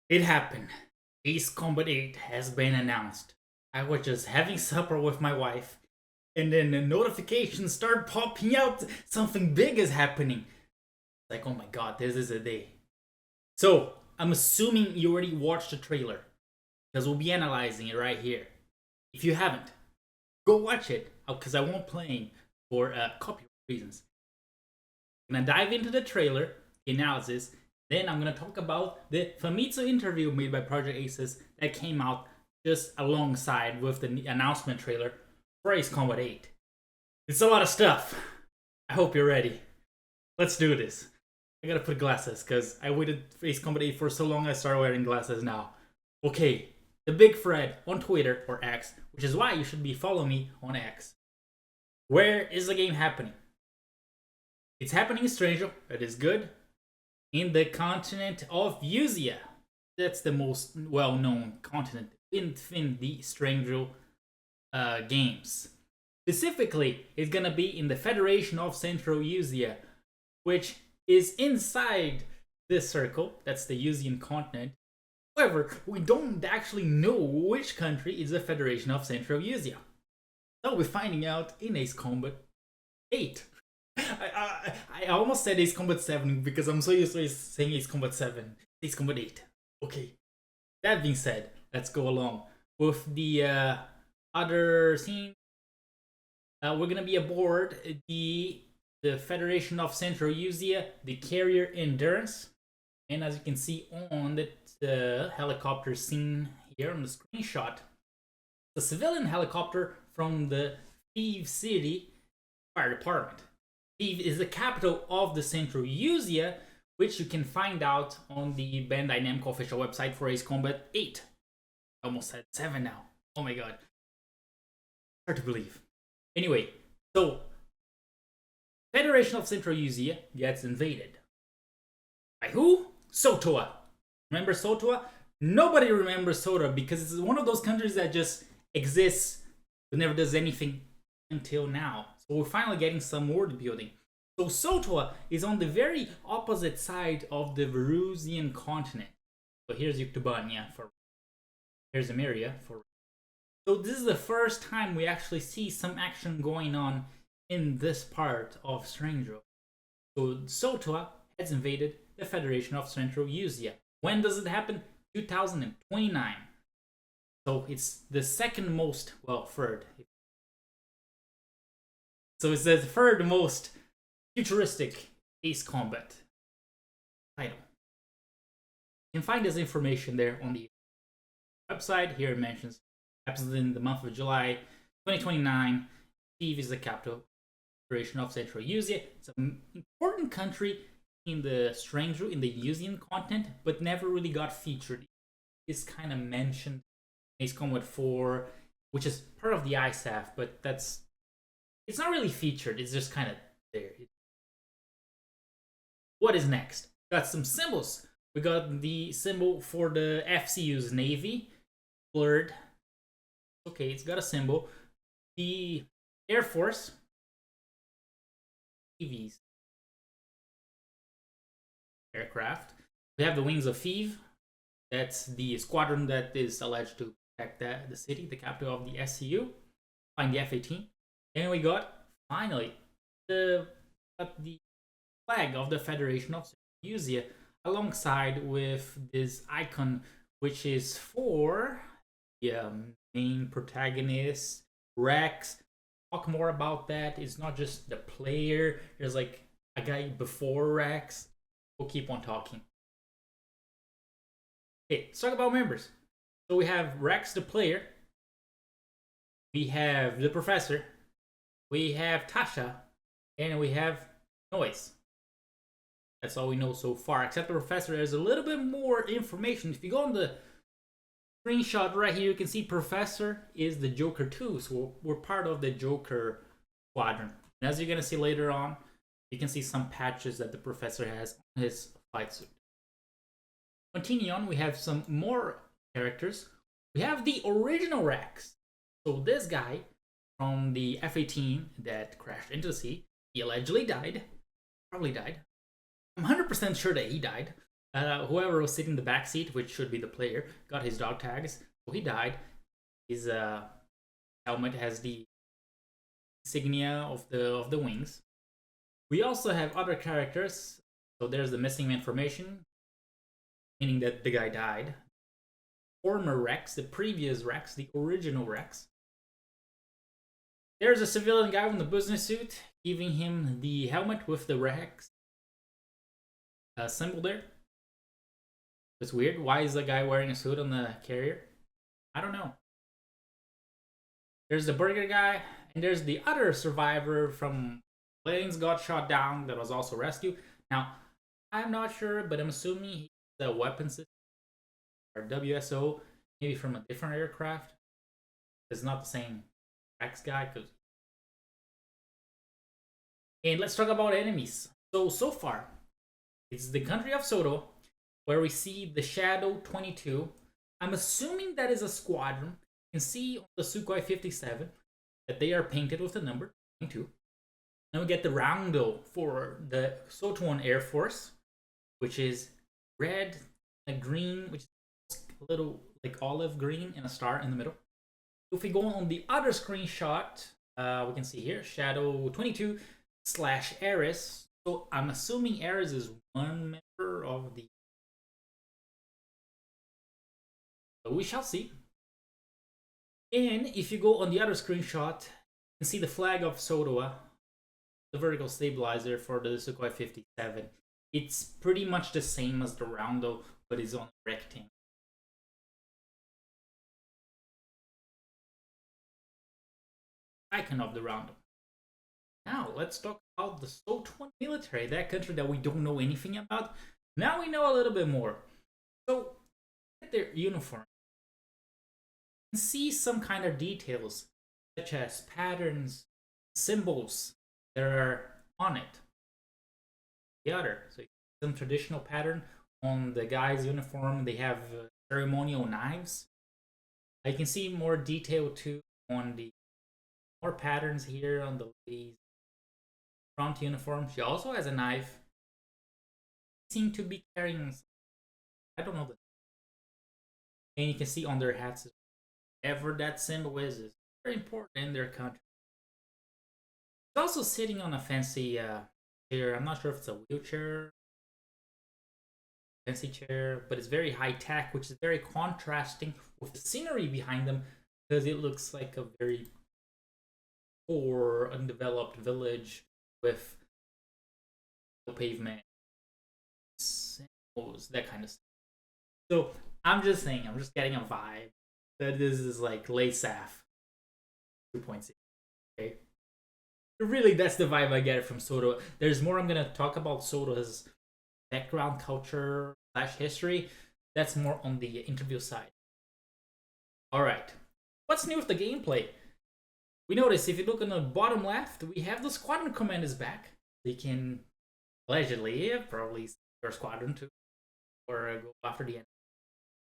It happened. Ace Combat 8 has been announced. I was just having supper with my wife, and then the notifications start popping out. Something big is happening. Like, oh my god, this is a day. So, I'm assuming you already watched the trailer, because we'll be analyzing it right here. If you haven't, go watch it, because I won't play for copyright reasons. I'm gonna dive into the trailer, the analysis, then I'm gonna talk about the Famitsu interview made by Project Aces that came out just alongside with the announcement trailer for Ace Combat 8. It's a lot of stuff. I hope you're ready. Let's do this. I gotta put glasses because I waited for Ace Combat 8 for so long I started wearing glasses now. Okay, the Big Fred on Twitter or X, which is why you should be following me on X. Where is the game happening? It's happening in Stranger, that is good. In the continent of Usia. That's the most well-known continent in the Stranger games. Specifically, it's gonna be in the Federation of Central Usia, which is inside this circle. That's the Usian continent. However, we don't actually know which country is the Federation of Central Usia. So we're finding out in Ace Combat 8. I almost said Ace Combat 7 because I'm so used to saying Ace Combat 7. Ace Combat 8. Okay. That being said, let's go along with the other scene. We're gonna be aboard the Federation of Central Usia, the carrier Endurance. And as you can see on the helicopter scene here on the screenshot, the civilian helicopter from the Thieves City Fire Department. Thieves is the capital of the Central Usia, which you can find out on the Bandai Namco official website for Ace Combat 8. I almost said 7 now. Oh my god. Hard to believe. Anyway, so Federation of Central Usia gets invaded. By who? Sotoan. Remember Sotoan? Nobody remembers Sotoan because it's one of those countries that just exists but never does anything until now. So we're finally getting some world building. So Sotoan is on the very opposite side of the Verusian continent. So here's Yuktubania for here's Ameria for. So this is the first time we actually see some action going on in this part of Stranger. So Sotoan has invaded the Federation of Central Usia. When does it happen? 2029. So it's the second most, well, third. So it's the third most futuristic Ace Combat title. You can find this information there on the website. Here it mentions happens in the month of July 2029. Kyiv is the capital Federation of Central Usia. It's an important country in the Stranger, in the Usian continent, but never really got featured. It's kind of mentioned in Ace Combat 4, which is part of the ISAF, but it's not really featured, it's just kind of there. What is next? Got some symbols. We got the symbol for the FCU's Navy, blurred. Okay, it's got a symbol. The Air Force, EVs, aircraft. We have the Wings of Eve. That's the squadron that is alleged to protect the city, the capital of the SCU. Find the F-18. And we got, finally, the flag of the Federation of Usia alongside with this icon, which is for the main protagonist, Rex. Talk more about that. It's not just the player. There's like a guy before Rex. We'll keep on talking. Okay, let's talk about members. So we have Rex, the player. We have the professor. We have Tasha. And we have Noise. That's all we know so far. Except the professor, there's a little bit more information. If you go on the screenshot right here, you can see Professor is the Joker too. So we're part of the Joker squadron. And as you're going to see later on, you can see some patches that the Professor has on his fight suit. Continuing on, we have some more characters. We have the original Rex. So this guy from the F-18 that crashed into the sea, he allegedly died. Probably died. I'm 100% sure that he died. Whoever was sitting in the back seat, which should be the player, got his dog tags. So he died. His helmet has the insignia of the wings. We also have other characters. So there's the missing information, meaning that the guy died. Former Rex, the previous Rex, the original Rex. There's a civilian guy in the business suit, giving him the helmet with the Rex symbol there. It's weird. Why is the guy wearing a suit on the carrier? I don't know. There's the burger guy, and there's the other survivor from planes got shot down that was also rescued. Now, I'm not sure, but I'm assuming he's a weapon system or WSO, maybe from a different aircraft. It's not the same Rex guy. And let's talk about enemies. So far, it's the country of Soto, where we see the Shadow 22. I'm assuming that is a squadron. You can see on the Sukhoi 57 that they are painted with the number 22. Then we get the Roundel for the Sotoan Air Force, which is red and green, which is a little like olive green and a star in the middle. If we go on the other screenshot, we can see here Shadow 22 / Ares. So I'm assuming Ares is one member of the. So we shall see. And if you go on the other screenshot, you can see the flag of Sotoa, the vertical stabilizer for the Sukhoi 57. It's pretty much the same as the Roundel, but it's on a rectangle. Icon of the Roundel. Now let's talk about the Sotoan military, that country that we don't know anything about. Now we know a little bit more. So, at their uniform, you can see some kind of details, such as patterns, symbols that are on it. The other, so some traditional pattern on the guy's uniform. They have ceremonial knives. You can see more detail too on the more patterns here on the lady's front uniform. She also has a knife. Seem to be carrying, I don't know, and you can see on their hats, whatever that symbol is very important in their country. It's also sitting on a fancy chair. I'm not sure if it's a wheelchair, fancy chair, but it's very high tech, which is very contrasting with the scenery behind them, because it looks like a very poor, undeveloped village with no pavement, that kind of stuff. So I'm just saying, I'm just getting a vibe that this is like LASAF 2.0. Okay, really, that's the vibe I get from Soto. There's more I'm gonna talk about Soto's background, culture / history. That's more on the interview side. All right, what's new with the gameplay? We notice if you look on the bottom left, we have the squadron commanders back. They can allegedly probably your squadron to or go after the end.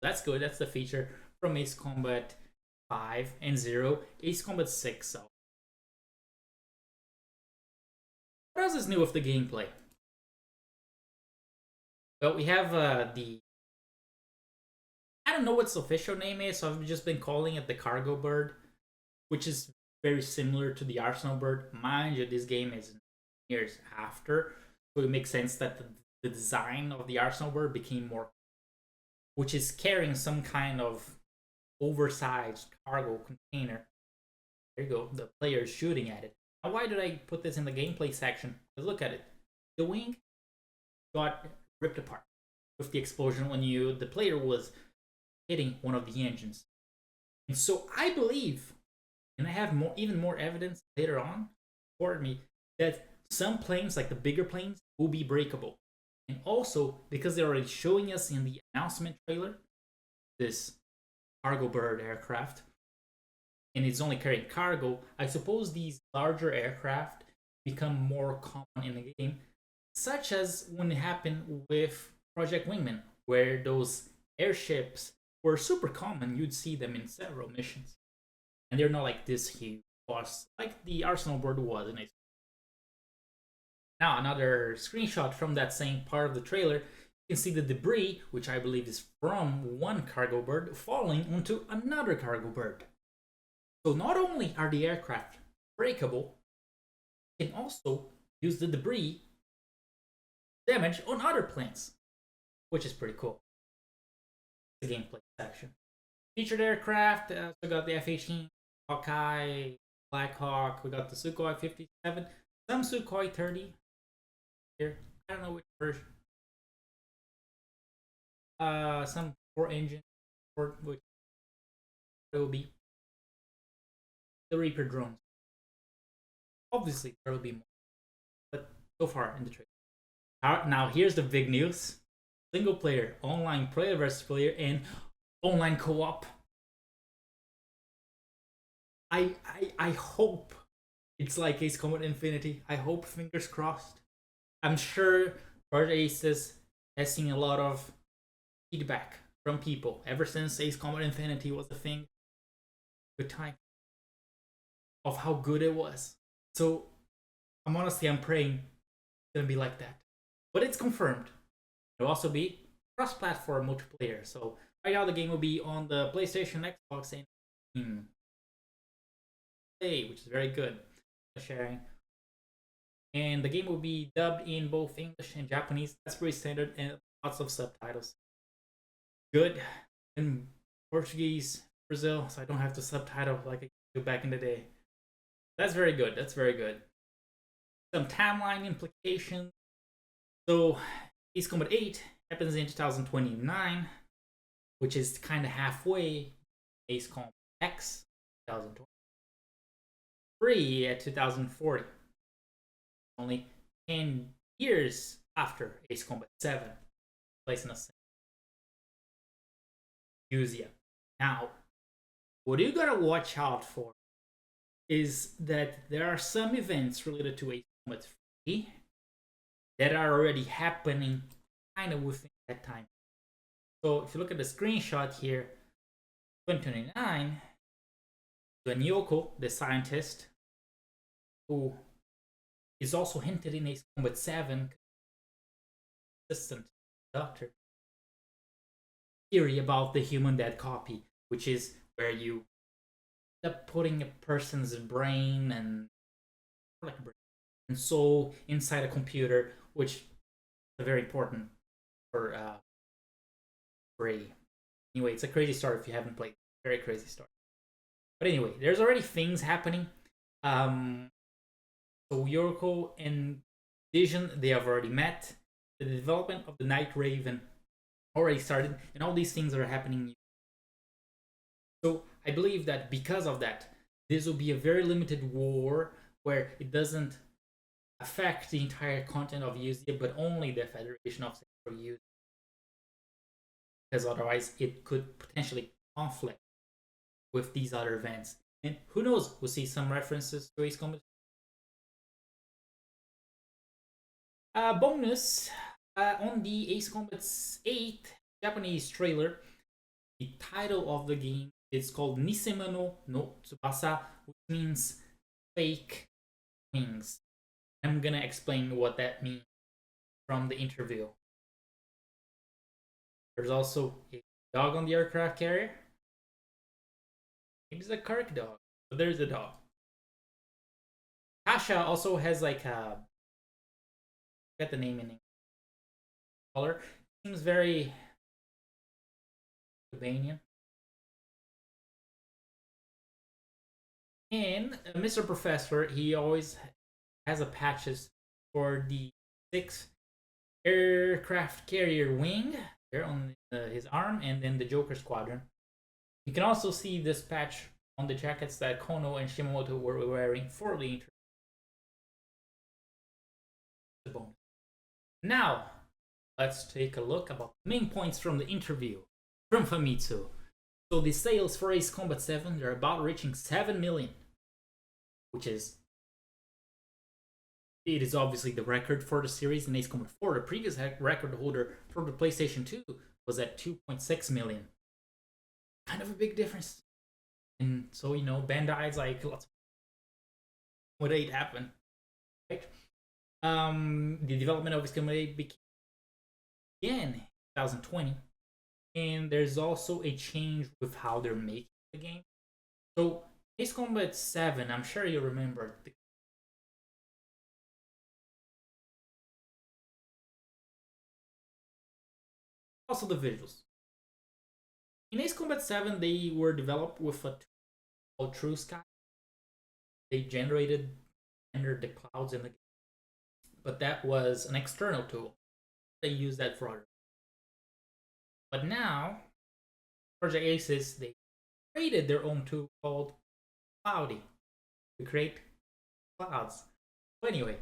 That's good. That's the feature from Ace Combat 5 and 0, Ace Combat 6. So, what else is new with the gameplay? Well, we have the. I don't know what its official name is, so I've just been calling it the Cargo Bird, which is very similar to the Arsenal Bird. Mind you, this game is years after, so it makes sense that the design of the Arsenal Bird became more, which is carrying some kind of oversized cargo container. There you go, the player is shooting at it. Now, why did I put this in the gameplay section? Because look at it. The wing got ripped apart with the explosion when the player was hitting one of the engines. And so I believe, and I have even more evidence later on for me, that some planes, like the bigger planes, will be breakable. And also, because they're already showing us in the announcement trailer, this Cargo Bird aircraft, and it's only carrying cargo, I suppose these larger aircraft become more common in the game, such as when it happened with Project Wingman, where those airships were super common. You'd see them in several missions. And they're not like this huge boss, like the Arsenal Bird was in Ace. Now, another screenshot from that same part of the trailer. You can see the debris, which I believe is from one cargo bird, falling onto another cargo bird. So not only are the aircraft breakable, you can also use the debris damage on other planes, which is pretty cool. The gameplay section. Featured aircraft, we got the F-18, Hawkeye, Black Hawk, we got the Sukhoi 57, some Sukhoi 30 here. I don't know which version. Some 4-engine, which it will be. The Reaper drones. Obviously, there will be more, but so far in the trailer. Now, here's the big news: single player, online player versus player, and online co-op. I hope it's like Ace Combat Infinity. I hope, fingers crossed. I'm sure Project Aces has seen a lot of feedback from people ever since Ace Combat Infinity was a thing. Good time of how good it was. So I'm praying it's gonna be like that. But it's confirmed. It'll also be cross-platform multiplayer. So right now the game will be on the PlayStation, Xbox, and Steam. Which is very good. Sharing. And the game will be dubbed in both English and Japanese. That's pretty standard, and lots of subtitles. Good. In Portuguese, Brazil, so I don't have to subtitle like I did back in the day. That's very good. That's very good. Some timeline implications. So, Ace Combat 8 happens in 2029, which is kind of halfway. Ace Combat X 2023 at 2040. Only 10 years after Ace Combat 7. Placing us Yusia. Now, what you gotta watch out for is that there are some events related to Ace Combat 3 that are already happening kind of within that time. So if you look at the screenshot here, 2029, Nyoko, the scientist, who is also hinted in Ace Combat 7, assistant doctor, theory about the human dead copy, which is where you end up putting a person's brain and soul inside a computer, which is very important for Bray. Anyway, it's a crazy story if you haven't played. Very crazy story. But anyway, there's already things happening. So Yoriko and Vision, they have already met. The development of the Night Raven already started, and all these things are happening. So I believe that because of that, this will be a very limited war where it doesn't affect the entire content of Yusia, but only the Federation of Central Yusia. Because otherwise, it could potentially conflict with these other events. And who knows, we'll see some references to Ace Combat. Bonus, on the Ace Combat 8 Japanese trailer, the title of the game is called Nisemano no Tsubasa, which means fake wings. I'm gonna explain what that means from the interview. There's also a dog on the aircraft carrier. Maybe it's a Kirk dog, but there's a dog. Kasha also has like a, I forget the name in English. Color seems very Albanian. And Mr. Professor, he always has a patches for the 6 aircraft carrier wing there on his arm, and then the Joker Squadron. You can also see this patch on the jackets that Kono and Shimamoto were wearing for the interview. Now, let's take a look about the main points from the interview from Famitsu. So the sales for Ace Combat 7, they're about reaching 7 million, which is, it is obviously the record for the series in Ace Combat 4. The previous record holder for the PlayStation 2 was at 2.6 million. Kind of a big difference. And so, you know, Bandai's like, let's what 8 happened, right? The development of Ace Combat 8 again in 2020, and there's also a change with how they're making the game. So Ace Combat 7, I'm sure you remember also the visuals. In Ace Combat 7, they were developed with a tool called True Sky. They rendered the clouds in the game, but that was an external tool. They used that for other. But now, Project Aces, they created their own tool called Cloudy to create clouds. So anyway,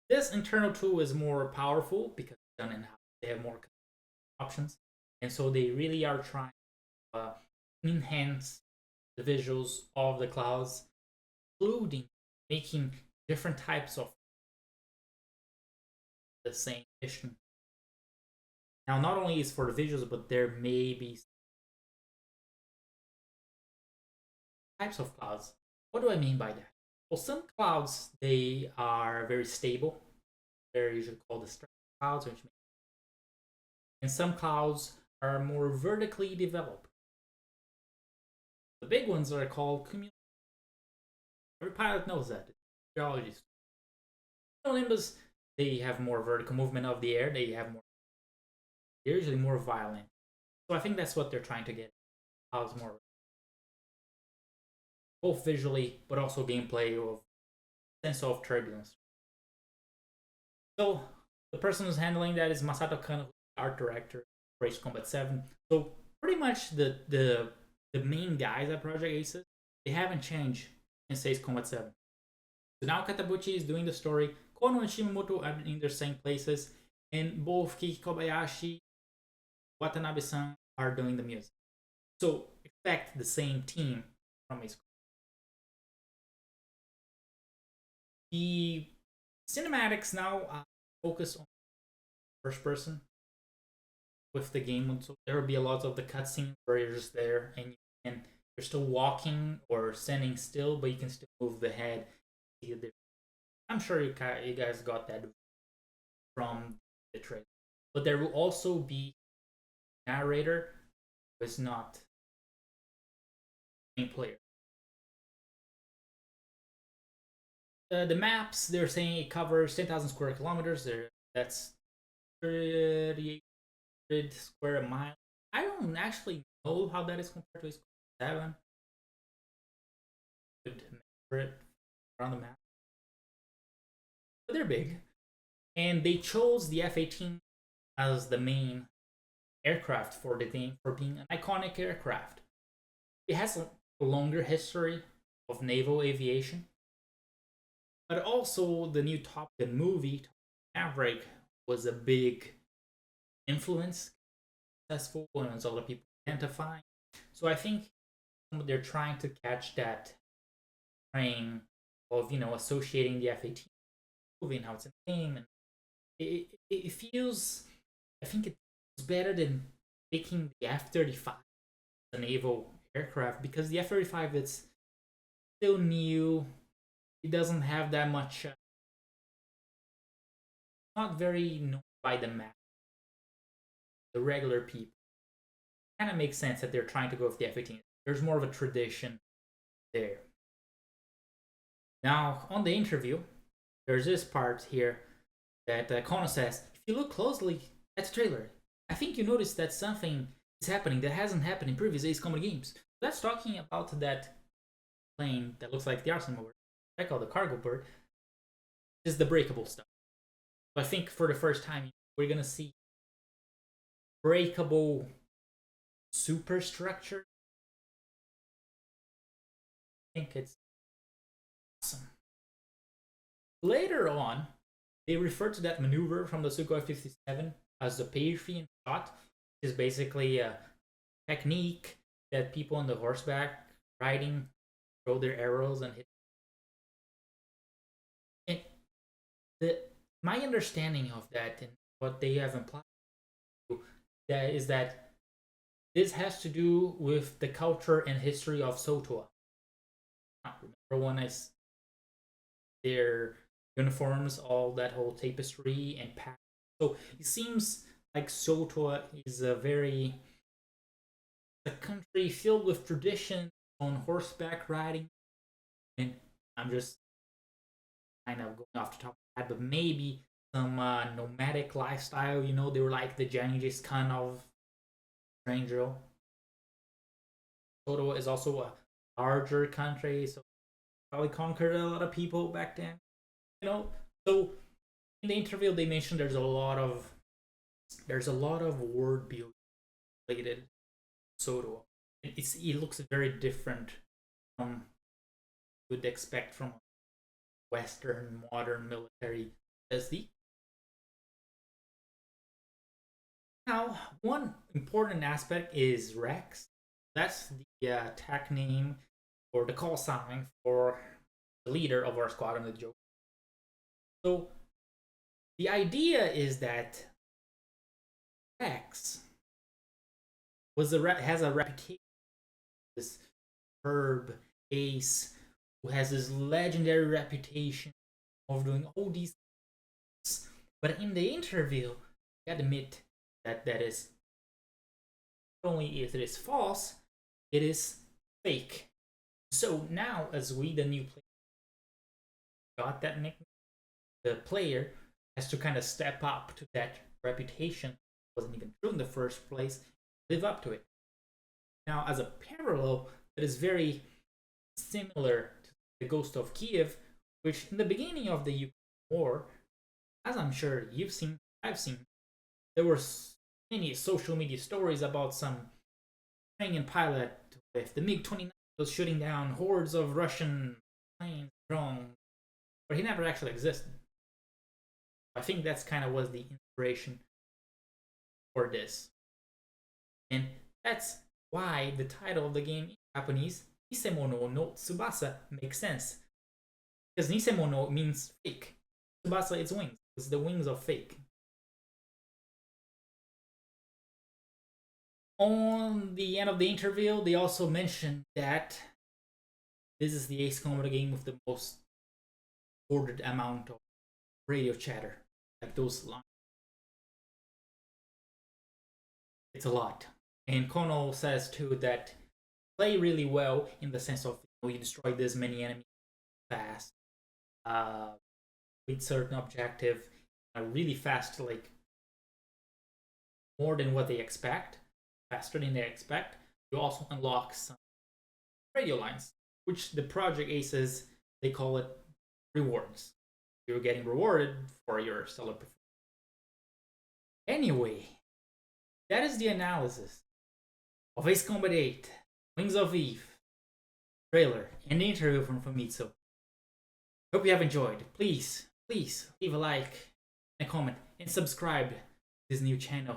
this internal tool is more powerful because it's done in-house. They have more options, and so they really are trying to enhance the visuals of the clouds, including making different types of the same mission. Now, not only is for the visuals, but there may be types of clouds. What do I mean by that? Well, some clouds they are very stable. They're usually called the stress clouds, and some clouds are more vertically developed. The big ones are called cumulonimbus. Every pilot knows that. Geologists. Cumulonimbus, they have more vertical movement of the air. They're usually more violent. So I think that's what they're trying to get. Clouds more, both visually, but also gameplay of sense of turbulence. So the person who's handling that is Masato Kano, art director for Ace Combat 7. So pretty much the main guys at Project Aces, they haven't changed since Ace Combat 7. So now Katabuchi is doing the story. Kono and Shimamoto are in their same places, and both Kiki Kobayashi, Watanabe-san are doing the music. So expect the same team from Ace. The cinematics now focus on first person with the game, so there will be a lot of the cutscene where you're just there and you're still walking or standing still, but you can still move the head. I'm sure you guys got that from the trailer. But there will also be a narrator who is not the main player. The maps, they're saying it covers 10,000 square kilometers. That's 3,800 square miles. I don't actually know how that is compared to 7. Could measure it around the map. But they're big. And they chose the F-18 as the main aircraft for the thing, for being an iconic aircraft. It has a longer history of naval aviation. But also, the new Top Gun movie, Top Gun Maverick, was a big influence, successful, and as other people identifying. So I think they're trying to catch that train of associating the F-18 movie and how it's a theme, and it feels. I think it's better than picking the F-35, the naval aircraft, because the F-35 it's still new. It doesn't have that much. Not very known by the mass, the regular people. Kind of makes sense that they're trying to go with the F-18. There's more of a tradition there. Now, on the interview, there's this part here that Kono says, if you look closely at the trailer, I think you notice that something is happening that hasn't happened in previous Ace Combat games. That's talking about that plane that looks like the arsenal bird. I call the cargo bird. Is the breakable stuff. So I think for the first time, we're going to see breakable superstructure. I think it's awesome. Later on, they refer to that maneuver from the Sukhoi 57 as the Peifian shot, which is basically a technique that people on the horseback riding throw their arrows and hit. And my understanding of that and what they have implied that is that this has to do with the culture and history of Sotoan. Remember when their uniforms, all that whole tapestry and pattern. So it seems like Sotoa is a country filled with tradition on horseback riding, and I'm just kind of going off the top of my head, but maybe some nomadic lifestyle. You know, they were like the Genghis Khan of Stranger. Sotoa is also a larger country, so probably conquered a lot of people back then. You know, so in the interview they mentioned there's a lot of word building related to Sotoa. It looks very different from you would expect from a Western modern military SD. Now, one important aspect is Rex. That's the tag name or the call sign for the leader of our squad on the joke. So the idea is that Rex has a reputation. This herb ace who has this legendary reputation of doing all these things. But in the interview, you admit that that is not only is it is false, it is fake. So now, as we, the new player, got that nickname, the player has to kind of step up to that reputation. It wasn't even true in the first place. Live up to it. Now, as a parallel, that is very similar to the Ghost of Kiev, which in the beginning of the Ukraine war, as I'm sure I've seen, there were many social media stories about some Ukrainian pilot with the MiG-29 was shooting down hordes of Russian planes, drones, but he never actually existed. I think that's kind of was the inspiration for this. And that's why the title of the game in Japanese, Nisemono no Tsubasa, makes sense. Because Nisemono means fake. Tsubasa is wings. It's the wings of fake. On the end of the interview, they also mentioned that this is the Ace Combat game with the most ordered amount of radio chatter. Like those lines. It's a lot. And Kono says too that play really well in the sense of you destroy this many enemies fast, with certain objective, really fast, like more than what they expect, faster than they expect. You also unlock some radio lines, which the Project Aces they call it rewards. You're getting rewarded for your stellar performance. Anyway, that is the analysis of Ace Combat 8, Wings of Eve, trailer, and the interview from Famitsu. Hope you have enjoyed. Please leave a like, and a comment, and subscribe to this new channel.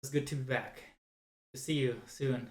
It's good to be back. See you soon.